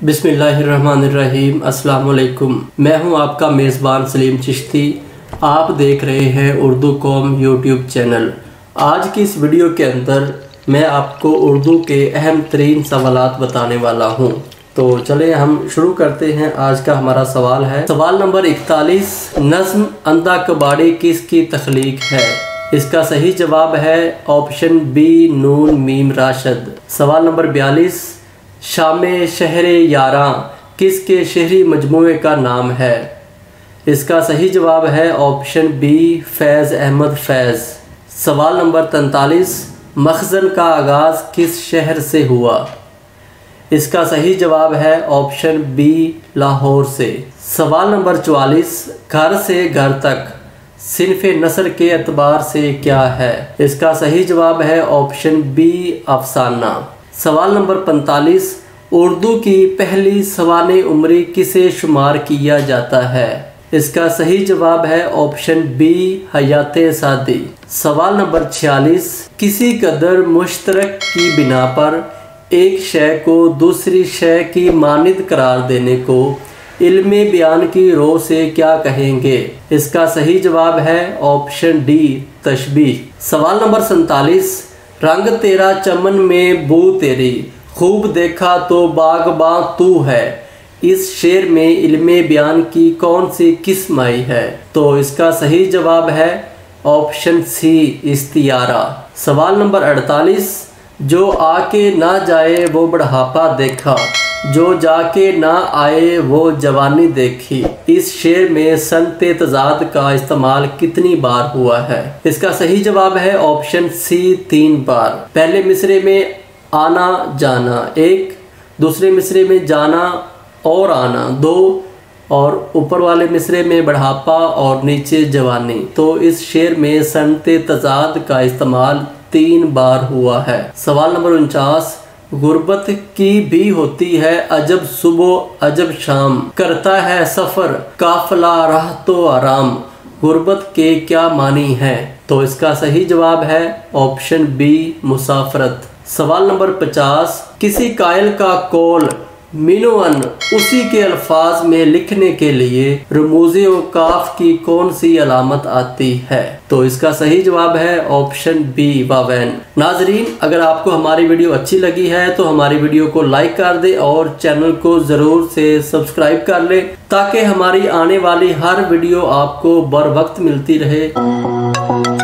बिस्मिल्लाहिर्रहमानिर्रहीम। अस्सलाम वालेकुम। मैं हूं आपका मेज़बान सलीम चिश्ती। आप देख रहे हैं उर्दू कॉम यूट्यूब चैनल। आज की इस वीडियो के अंदर मैं आपको उर्दू के अहम तरीन सवालात बताने वाला हूं। तो चलें हम शुरू करते हैं। आज का हमारा सवाल है, सवाल नंबर 41, नज़्म अंधा कबाड़ी किसकी तख्लीक है? इसका सही जवाब है ऑप्शन बी, नून मीम राशिद। सवाल नंबर 42, शामे शहर यारां किसके शहरी मजमूए का नाम है? इसका सही जवाब है ऑप्शन बी, फैज़ अहमद फैज़। सवाल नंबर 43, मखज़न का आगाज़ किस शहर से हुआ? इसका सही जवाब है ऑप्शन बी, लाहौर से। सवाल नंबर 44, घर से घर तक सिन्फ़े नसर के एतबार से क्या है? इसका सही जवाब है ऑप्शन बी, अफसाना। सवाल नंबर 45, उर्दू की पहली सवाने उमरी किसे शुमार किया जाता है? इसका सही जवाब है ऑप्शन बी, हयाते सादी। सवाल नंबर 46, किसी कदर मुश्तरक की बिना पर एक शय को दूसरी शय की मानिद करार देने को इल्मे बयान की रो से क्या कहेंगे? इसका सही जवाब है ऑप्शन डी, तशबीह। सवाल नंबर 47, रंग तेरा चमन में बू तेरी, खूब देखा तो बागबां तू है। इस शेर में इल्मे बयान की कौन सी किस्म आई है? तो इसका सही जवाब है ऑप्शन सी, इस्तियारा। सवाल नंबर 48, जो आके ना जाए वो बुढ़ापा देखा, जो जाके ना आए वो जवानी देखी। इस शेर में संते तजाद का इस्तेमाल कितनी बार हुआ है? इसका सही जवाब है ऑप्शन सी, 3 बार। पहले मिसरे में आना जाना 1, दूसरे मिसरे में जाना और आना 2, और ऊपर वाले मिसरे में बढ़ापा और नीचे जवानी। तो इस शेर में संते तजाद का इस्तेमाल 3 बार हुआ है। सवाल नंबर 49, गुर्बत की भी होती है अजब सुबह अजब शाम, करता है सफ़र काफिला राह तो आराम। गुर्बत के क्या मानी है? तो इसका सही जवाब है ऑप्शन बी, मुसाफरत। सवाल नंबर 50, किसी कायल का कौल मिनोअन उसी के अल्फाज में लिखने के लिए रमूज़े व काफ की कौन सी अलामत आती है? तो इसका सही जवाब है ऑप्शन बी, वावैन। नाजरीन, अगर आपको हमारी वीडियो अच्छी लगी है तो हमारी वीडियो को लाइक कर दे और चैनल को ज़रूर से सब्सक्राइब कर ले, ताकि हमारी आने वाली हर वीडियो आपको बर वक्त मिलती रहे।